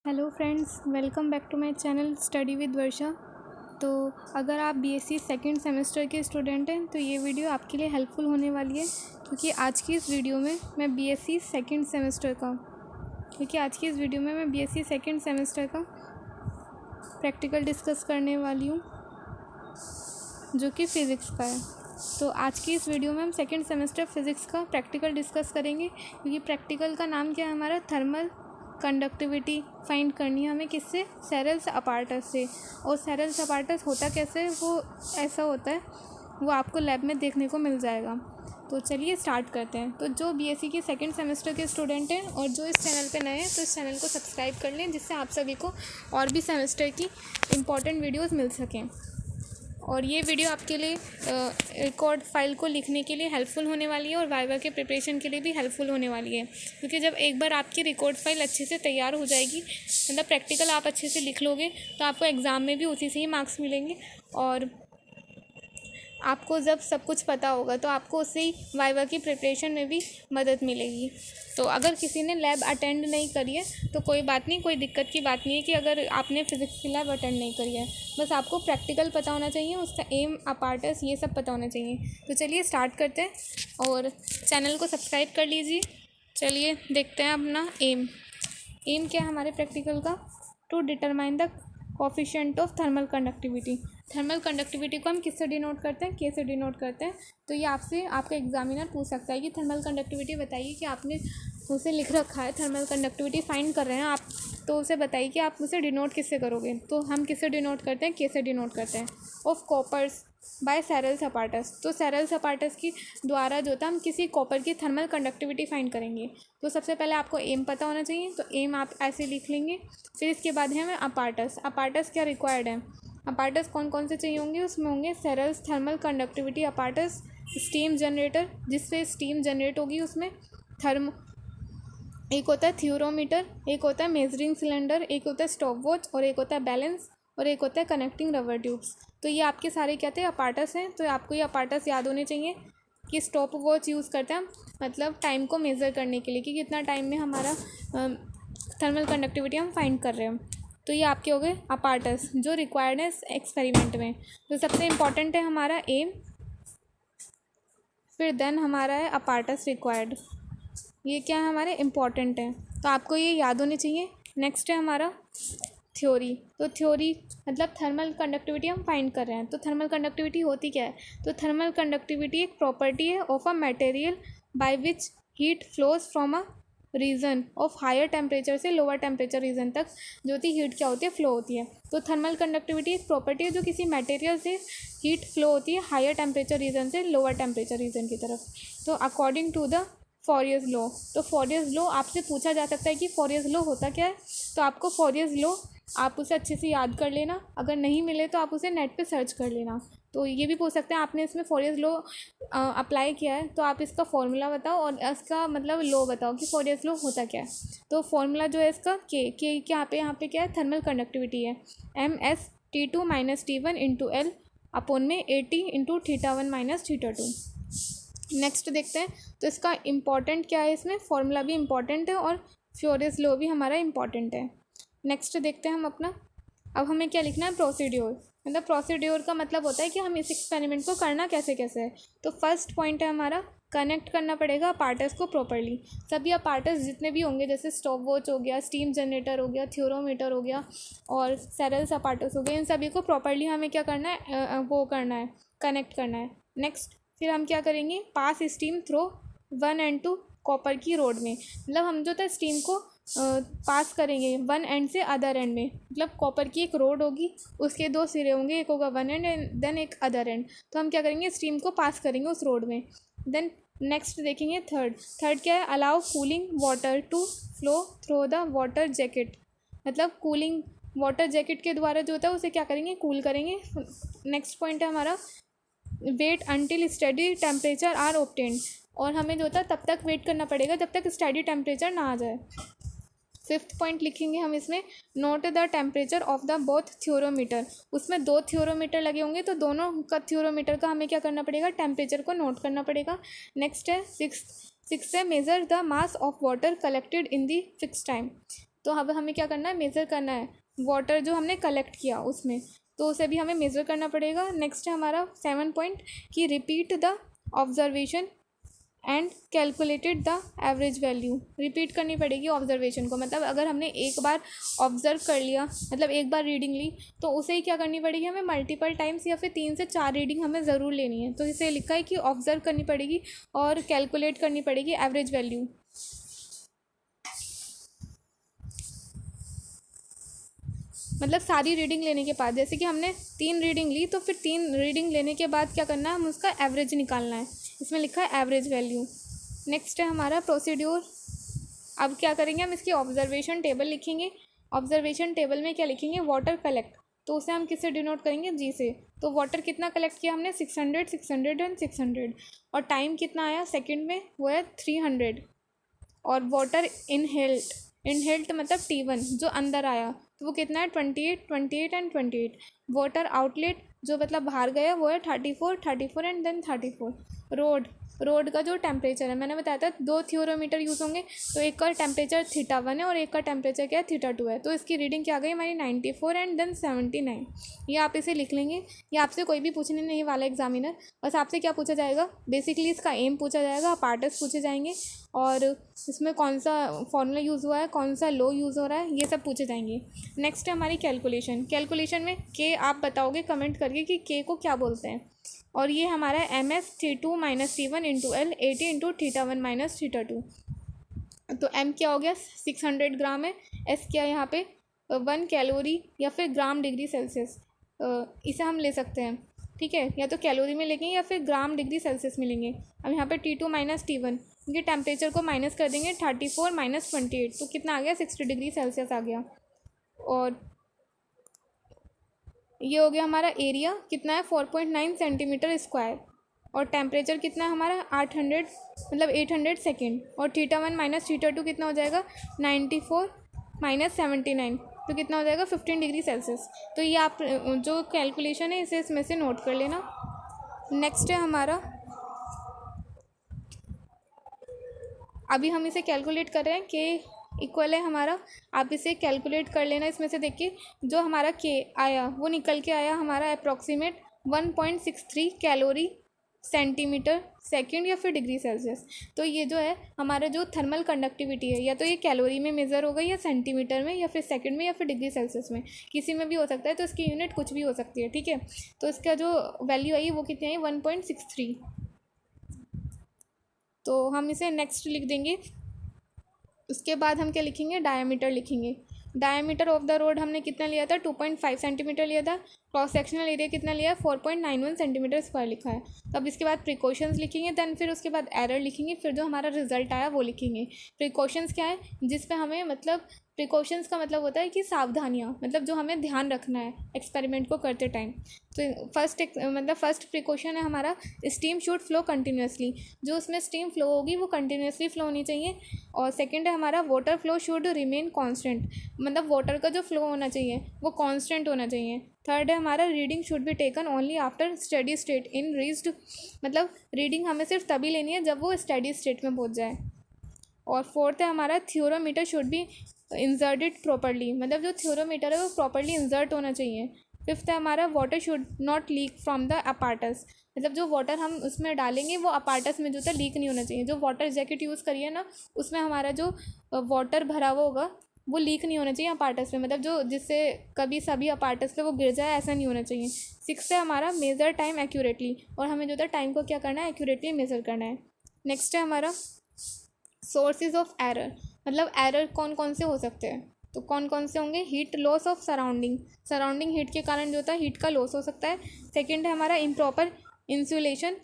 Hello friends, welcome back to my channel study with Varsha. तो अगर आप बीएससी सेकंड सेमेस्टर के स्टूडेंट हैं तो ये वीडियो आपके लिए हेल्पफुल होने वाली है, क्योंकि आज की इस वीडियो में मैं बीएससी सेकंड सेमेस्टर का प्रैक्टिकल डिस्कस करने वाली हूँ, जो कि फ़िज़िक्स का है। तो आज की इस वीडियो में हम सेकंड सेमेस्टर फ़िज़िक्स का प्रैक्टिकल डिस्कस करेंगे, क्योंकि प्रैक्टिकल का नाम क्या है हमारा, थर्मल कंडक्टिविटी फाइंड करनी है हमें। किससे? सेरेल्स अपार्टस से। और सेरेल्स अपार्टस होता कैसे है, वो ऐसा होता है, वो आपको लैब में देखने को मिल जाएगा। तो चलिए स्टार्ट करते हैं। तो जो बीएससी के सेकंड सेमेस्टर के स्टूडेंट हैं और जो इस चैनल पे नए हैं, तो इस चैनल को सब्सक्राइब कर लें, जिससे आप सभी को और भी सेमेस्टर की इम्पॉर्टेंट वीडियोज़ मिल सकें। और ये वीडियो आपके लिए रिकॉर्ड फाइल को लिखने के लिए हेल्पफुल होने वाली है, और वाइवा के प्रिपरेशन के लिए भी हेल्पफुल होने वाली है, क्योंकि जब एक बार आपकी रिकॉर्ड फाइल अच्छे से तैयार हो जाएगी, मतलब प्रैक्टिकल आप अच्छे से लिख लोगे, तो आपको एग्ज़ाम में भी उसी से ही मार्क्स मिलेंगे। और आपको जब सब कुछ पता होगा तो आपको उससे ही वाइवा की प्रिपरेशन में भी मदद मिलेगी। तो अगर किसी ने लैब अटेंड नहीं करी है तो कोई बात नहीं, कोई दिक्कत की बात नहीं है कि अगर आपने फ़िज़िक्स की लैब अटेंड नहीं करी है, बस आपको प्रैक्टिकल पता होना चाहिए, उसका एम, अपार्टस, ये सब पता होना चाहिए। तो चलिए स्टार्ट करते हैं, और चैनल को सब्सक्राइब कर लीजिए। चलिए देखते हैं अपना एम क्या है हमारे प्रैक्टिकल का, to determine the coefficient of thermal conductivity. Thermal conductivity को हम किससे डिनोट करते हैं, के से डिनोट करते हैं। तो ये आपसे आपका एग्जामिनर पूछ सकता है कि थर्मल कंडक्टिविटी बताइए, कि आपने उसे लिख रखा है थर्मल कंडक्टिविटी फाइंड कर रहे हैं आप, तो उसे बताइए कि आप उसे डिनोट किससे करोगे। तो हम किससे डिनोट करते हैं, के से डिनोट करते हैं। Of coppers by Searle's apparatus. तो सेरेल्स अपार्टस की द्वारा जो था हम किसी कॉपर की थर्मल कंडक्टिविटी फाइंड करेंगे। तो सबसे पहले आपको एम पता होना चाहिए, तो एम आप ऐसे लिख लेंगे। फिर इसके बाद है हमें अपार्टस। अपार्टस क्या रिक्वायर्ड है, अपार्टस कौन कौन से चाहिए होंगे, उसमें होंगे Searle's thermal conductivity apparatus, steam generator जिससे स्टीम जनरेट होगी उसमें, थर्म, एक होता है थ्योरोमीटर, एक होता है मेजरिंग सिलेंडर, एक होता है स्टॉप वॉच, और एक होता है बैलेंस, और एक होता है कनेक्टिंग रबर ट्यूब्स। तो ये आपके सारे क्या थे, अपार्टस हैं। तो आपको ये अपार्टस याद होने चाहिए। कि स्टॉप वॉच यूज़ करते हैं हम, मतलब टाइम को मेज़र करने के लिए कि कितना टाइम में हमारा थर्मल कंडक्टिविटी हम फाइंड कर रहे हैं। तो ये आपके हो गए अपार्टस जो रिक्वायर्ड है एक्सपेरिमेंट में। तो सबसे इम्पॉर्टेंट है हमारा एम, फिर देन हमारा है अपार्टस रिक्वायर्ड। ये क्या है, हमारे इम्पॉर्टेंट है, तो आपको ये याद होने चाहिए। नेक्स्ट है हमारा थ्योरी। तो थ्योरी मतलब थर्मल कंडक्टिविटी हम फाइंड कर रहे हैं। तो थर्मल कंडक्टिविटी होती क्या है, तो थर्मल कंडक्टिविटी एक प्रॉपर्टी है of a material by which heat flows from a region of higher temperature से लोअर टेम्परेचर रीजन तक जो होती हीट क्या होती है, फ्लो होती है। तो थर्मल कंडक्टिविटी एक प्रॉपर्टी है जो किसी मटेरियल से हीट फ्लो होती है हायर टेम्परेचर रीजन से लोअर टेम्परेचर रीजन की तरफ। तो अकॉर्डिंग टू द फॉरियर्स लॉ। तो फॉरियर्स लॉ आपसे पूछा जा सकता है कि फॉरियर्स लॉ होता क्या है, तो आपको फॉरियर्स लॉ आप उसे अच्छे से याद कर लेना। अगर नहीं मिले तो आप उसे नेट पे सर्च कर लेना। तो ये भी पूछ सकते हैं आपने इसमें फॉरियर्स लॉ अप्लाई किया है, तो आप इसका फॉर्मूला बताओ और इसका मतलब लॉ बताओ कि फॉरियर्स लॉ होता क्या है। तो फॉर्मूला जो है इसका के यहाँ पे क्या है, थर्मल कंडक्टिविटी है, MS T2 - T1 into L upon में 80 इंटू θ1 - θ2। नेक्स्ट देखते हैं, तो इसका इम्पॉर्टेंट क्या है, इसमें फॉर्मूला भी इम्पॉर्टेंट है और फ्योरियर्स लॉ भी हमारा इम्पॉर्टेंट है। नेक्स्ट देखते हैं हम अपना, अब हमें क्या लिखना है, प्रोसीड्योर। मतलब प्रोसीड्योर का मतलब होता है कि हम इस एक्सपेरिमेंट को करना कैसे कैसे है। तो फर्स्ट पॉइंट है हमारा, कनेक्ट करना पड़ेगा अपार्टस को प्रॉपर्ली। सभी अपार्टस जितने भी होंगे, जैसे स्टॉप वॉच हो गया, स्टीम जनरेटर हो गया, थ्योरोमीटर हो गया, और सेरेल्स अपार्टस हो गए, इन सभी को प्रॉपर्ली हमें क्या करना है, वो करना है, कनेक्ट करना है। नेक्स्ट फिर हम क्या करेंगे, पास स्टीम थ्रो 1 एंड 2 कॉपर की रोड में। मतलब हम जो था स्टीम को पास करेंगे वन एंड से अदर एंड में। मतलब कॉपर की एक रोड होगी, उसके दो सिरे होंगे, एक होगा वन एंड एंड देन एक अदर एंड। तो हम क्या करेंगे, स्टीम को पास करेंगे उस रोड में। देन नेक्स्ट देखेंगे थर्ड क्या है, allow cooling water to flow through the water jacket. मतलब कूलिंग वाटर जैकेट के द्वारा जो होता है उसे क्या करेंगे, कूल करेंगे। नेक्स्ट पॉइंट है हमारा, wait until steady temperature are obtained. और हमें जो होता है तब तक वेट करना पड़ेगा जब तक स्टडी टेम्परेचर ना आ जाए। फिफ्थ पॉइंट लिखेंगे हम इसमें, note the temperature of the both thermometer. उसमें दो थ्योरोमीटर लगे होंगे, तो दोनों का थ्योरोमीटर का हमें क्या करना पड़ेगा, टेम्परेचर को नोट करना पड़ेगा। नेक्स्ट है सिक्स है, measure the mass of water collected in the fix time. तो अब हमें क्या करना है, मेज़र करना है वाटर जो हमने कलेक्ट किया उसमें, तो उसे भी हमें मेज़र करना पड़ेगा। नेक्स्ट है हमारा 7 पॉइंट कि repeat the observation and calculated the average value. Repeat करनी पड़ेगी ऑब्जर्वेशन को, मतलब अगर हमने एक बार ऑब्जर्व कर लिया, मतलब एक बार रीडिंग ली, तो उसे ही क्या करनी पड़ेगी हमें मल्टीपल टाइम्स या फिर 3 से 4 रीडिंग हमें ज़रूर लेनी है। तो इसे लिखा है कि ऑब्जर्व करनी पड़ेगी और कैलकुलेट करनी पड़ेगी एवरेज वैल्यू। मतलब सारी रीडिंग लेने के बाद, जैसे कि हमने 3 रीडिंग ली तो फिर 3 रीडिंग लेने के बाद क्या करना है, हम उसका एवरेज निकालना है। इसमें लिखा है एवरेज वैल्यू। नेक्स्ट है हमारा प्रोसीड्यूर। अब क्या करेंगे, हम इसकी ऑब्जर्वेशन टेबल लिखेंगे। ऑब्जर्वेशन टेबल में क्या लिखेंगे, वाटर कलेक्ट, तो उसे हम किससे डिनोट करेंगे, जी से। तो वाटर कितना कलेक्ट किया हमने, 600 600 एंड 600, और टाइम कितना आया सेकंड में, वो है 300। और वाटर इनहेल्ड मतलब T1 जो अंदर आया, तो वो कितना है 28 28 एंड 28। वाटर आउटलेट जो मतलब बाहर गया, वो है 34 34 एंड देन 34। रोड का जो टेम्परेचर है, मैंने बताया था 2 थियोरोमीटर यूज़ होंगे, तो एक का टेम्परेचर θ1 है और एक का टेम्परेचर क्या है, θ2 है। तो इसकी रीडिंग क्या आ गई हमारी 94 एंड देन 79। ये आप इसे लिख लेंगे। ये आपसे कोई भी पूछने नहीं वाला एग्जामिनर, बस आपसे क्या पूछा जाएगा, बेसिकली इसका एम पूछा जाएगा, अपार्टस पूछे जाएंगे, और इसमें कौन सा फॉर्मूला यूज़ हुआ है, कौन सा लो यूज़ हो रहा है, ये सब पूछे जाएंगे। नेक्स्ट है हमारी कैलकुलेशन में के आप बताओगे कमेंट करके कि के को क्या बोलते हैं। और ये हमारा MS T2 - T1 into L 80 into θ1 - θ2। तो M क्या हो गया, 600 ग्राम है। S क्या है यहाँ पे 1 कैलोरी या फिर ग्राम डिग्री सेल्सियस, इसे हम ले सकते हैं, ठीक है, या तो कैलोरी में लेंगे या फिर ग्राम डिग्री सेल्सियस में लेंगे। अब यहाँ पे T2 - T1 ये टेम्परेचर को माइनस कर देंगे, 34 - 28, तो कितना आ गया, 60 डिग्री सेल्सियस आ गया। और ये हो गया हमारा एरिया, कितना है 4.9 सेंटीमीटर स्क्वायर, और टेम्परेचर कितना है हमारा 800 मतलब 800 सेकेंड, और θ1 - θ2 कितना हो जाएगा 94 - 79, तो कितना हो जाएगा 15 डिग्री सेल्सियस। तो ये आप जो कैलकुलेशन है इसे इसमें से नोट कर लेना। नेक्स्ट है हमारा, अभी हम इसे कैलकुलेट कर रहे हैं, के इक्वल है हमारा, आप इसे कैलकुलेट कर लेना इसमें से देख के। जो हमारा के आया वो निकल के आया हमारा अप्रॉक्सीमेट 1.63 कैलोरी सेंटीमीटर सेकंड या फिर डिग्री सेल्सियस। तो ये जो है हमारा जो थर्मल कंडक्टिविटी है, या तो ये कैलोरी में मेज़र होगा या सेंटीमीटर में या फिर सेकंड में या फिर डिग्री सेल्सियस में, किसी में भी हो सकता है, तो इसकी यूनिट कुछ भी हो सकती है, ठीक है। तो इसका जो वैल्यू आई वो कितनी आई 1.63। तो हम इसे नेक्स्ट लिख देंगे। उसके बाद हम क्या लिखेंगे, डायमीटर लिखेंगे। डायमीटर ऑफ द रोड हमने कितना लिया था, 2.5 सेंटीमीटर लिया था। क्रॉस सेक्शनल एरिया कितना लिया है, 4.91 सेंटीमीटर स्क्वायर लिखा है। तो अब इसके बाद प्रिकॉशंस लिखेंगे, देन फिर उसके बाद एरर लिखेंगे, फिर जो हमारा रिजल्ट आया वो लिखेंगे। प्रिकॉशंस क्या है, जिस पे हमें मतलब प्रिकॉशंस का मतलब होता है कि सावधानियाँ, मतलब जो हमें ध्यान रखना है एक्सपेरिमेंट को करते टाइम। तो फर्स्ट प्रिकॉशन है हमारा, स्टीम शुड फ्लो कंटिन्यूसली, जो उसमें स्टीम फ्लो होगी वो कंटिन्यूसली फ्लो होनी चाहिए। और सेकंड है हमारा, water flow should remain constant, मतलब वाटर का जो फ्लो होना चाहिए वो कांस्टेंट होना चाहिए। थर्ड है हमारा, reading should be taken only after steady state in reached, मतलब रीडिंग हमें सिर्फ तभी लेनी है जब वो स्टडी स्टेट में पहुंच जाए। और फोर्थ है हमारा, थियोरोमीटर शुड बी इंसर्टेड प्रॉपरली, मतलब जो थियोरोमीटर है वो प्रॉपरली इंसर्ट होना चाहिए। फिफ्थ है हमारा, water should not leak from the apparatus, मतलब जो वाटर हम उसमें डालेंगे वो अपार्टस में जो था लीक नहीं होना चाहिए। जो वाटर जैकेट यूज़ करिए ना, उसमें हमारा जो वाटर भरा हुआ होगा वो लीक नहीं होना चाहिए अपार्टस में, मतलब जो जिससे कभी सभी अपार्टस पे वो गिर जाए, ऐसा नहीं होना चाहिए। सिक्स है हमारा, मेज़र टाइम एक्यूरेटली, और हमें जो था टाइम को क्या करना है, एक्यूरेटली मेज़र करना है। नेक्स्ट है हमारा, सोर्सेज ऑफ एरर, मतलब एरर कौन कौन से हो सकते हैं, तो कौन कौन से होंगे, heat loss of surrounding heat के कारण जो होता है हीट का लॉस हो सकता है। सेकंड है हमारा, इम्प्रॉपर इंसुलेशन।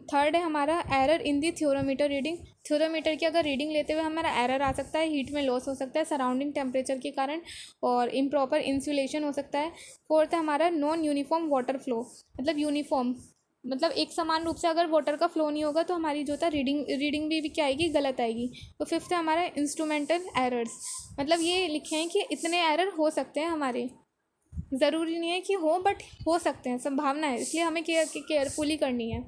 थर्ड है हमारा, एरर इन दी थियोरोमीटर रीडिंग, थियोरोमीटर की अगर रीडिंग लेते हुए हमारा एरर आ सकता है, हीट में लॉस हो सकता है सराउंडिंग टेम्परेचर के कारण, और इम्प्रॉपर इंसुलेशन हो सकता है। फोर्थ है हमारा, नॉन यूनिफॉर्म वाटर फ्लो, मतलब यूनिफॉर्म मतलब एक समान रूप से अगर वाटर का फ्लो नहीं होगा तो हमारी जो था रीडिंग भी क्या आएगी, गलत आएगी। तो फिफ्थ है हमारा, इंस्ट्रूमेंटल एरर्स, मतलब ये लिखे हैं कि इतने एरर हो सकते हैं हमारे, ज़रूरी नहीं है कि हो, बट हो सकते हैं, संभावना है, इसलिए हमें केयरफुली करनी है।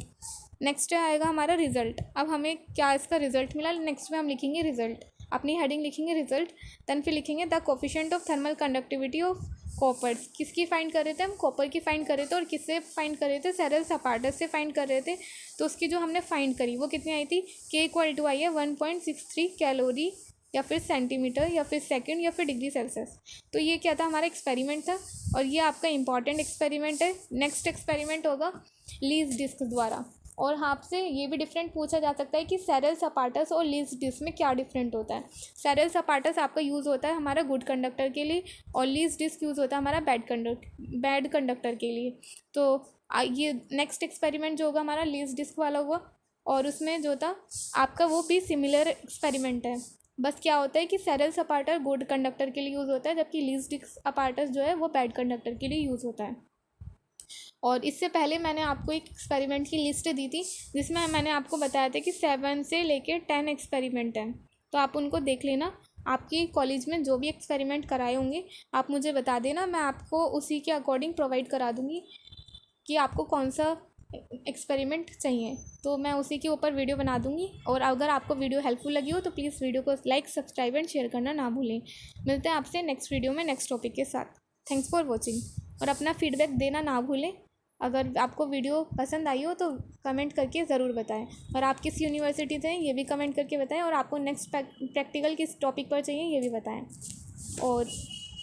नेक्स्ट आएगा हमारा रिजल्ट। अब हमें क्या इसका रिजल्ट मिला, नेक्स्ट में हम लिखेंगे रिजल्ट। अपनी हेडिंग लिखेंगे रिजल्ट, देन फिर लिखेंगे the coefficient of thermal conductivity of copper. किसकी फाइंड कर रहे थे हम? कॉपर की फाइंड कर रहे थे। और किससे फाइंड कर रहे थे? सेरेल्स अपार्टस से फाइंड कर रहे थे। तो उसकी जो हमने फाइंड करी वो कितनी आई थी? के इक्वल टू आई है 1.63 कैलोरी या फिर सेंटीमीटर या फिर सेकंड या फिर डिग्री सेल्सियस। तो ये क्या था? हमारा एक्सपेरिमेंट था और ये आपका इंपॉर्टेंट एक्सपेरिमेंट है। नेक्स्ट एक्सपेरिमेंट होगा लीज डिस्क द्वारा। और आपसे ये भी डिफरेंट पूछा जा सकता है कि सेरेल्स अपार्टस और लीज डिस्क में क्या डिफरेंट होता है। सेरेल्स अपार्टस आपका यूज़ होता है हमारा गुड कंडक्टर के लिए और लीज डिस्क यूज़ होता है हमारा बैड कंडक्टर के लिए। तो ये नेक्स्ट एक्सपेरिमेंट जो होगा हमारा लीज डिस्क वाला हुआ और उसमें जो था आपका वो भी सिमिलर एक्सपेरिमेंट है। बस क्या होता है कि सेरेल्स अपार्टस गुड कंडक्टर के लिए यूज़ होता है जबकि लीज डिस्क अपार्टस जो है वो बैड कंडक्टर के लिए यूज़ होता है। और इससे पहले मैंने आपको एक एक्सपेरिमेंट की लिस्ट दी थी जिसमें मैंने आपको बताया था कि 7 से लेकर 10 एक्सपेरिमेंट हैं, तो आप उनको देख लेना। आपकी कॉलेज में जो भी एक्सपेरिमेंट कराए होंगे आप मुझे बता देना, मैं आपको उसी के अकॉर्डिंग प्रोवाइड करा दूँगी कि आपको कौन सा एक्सपेरिमेंट चाहिए, तो मैं उसी के ऊपर वीडियो बना दूँगी। और अगर आपको वीडियो हेल्पफुल लगी हो तो प्लीज़ वीडियो को लाइक, सब्सक्राइब एंड शेयर करना ना भूलें। मिलते हैं आपसे नेक्स्ट वीडियो में नेक्स्ट टॉपिक के साथ। Thanks for watching. और अपना फीडबैक देना ना भूलें। अगर आपको वीडियो पसंद आई हो तो कमेंट करके ज़रूर बताएं। और आप किस यूनिवर्सिटी से हैं ये भी कमेंट करके बताएं। और आपको नेक्स्ट प्रैक्टिकल किस टॉपिक पर चाहिए ये भी बताएं। और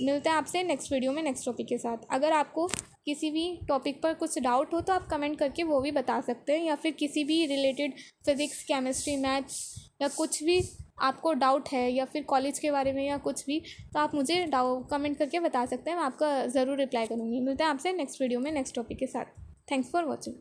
मिलते हैं आपसे नेक्स्ट वीडियो में नेक्स्ट टॉपिक के साथ। अगर आपको किसी भी टॉपिक पर कुछ डाउट हो तो आप कमेंट करके वो भी बता सकते हैं, या फिर किसी भी रिलेटेड फिज़िक्स, केमिस्ट्री, मैथ्स या कुछ भी आपको डाउट है या फिर कॉलेज के बारे में या कुछ भी, तो आप मुझे कमेंट करके बता सकते हैं। मैं आपका ज़रूर रिप्लाई करूँगी। मिलते हैं आपसे नेक्स्ट वीडियो में नेक्स्ट टॉपिक के साथ। Thanks for watching.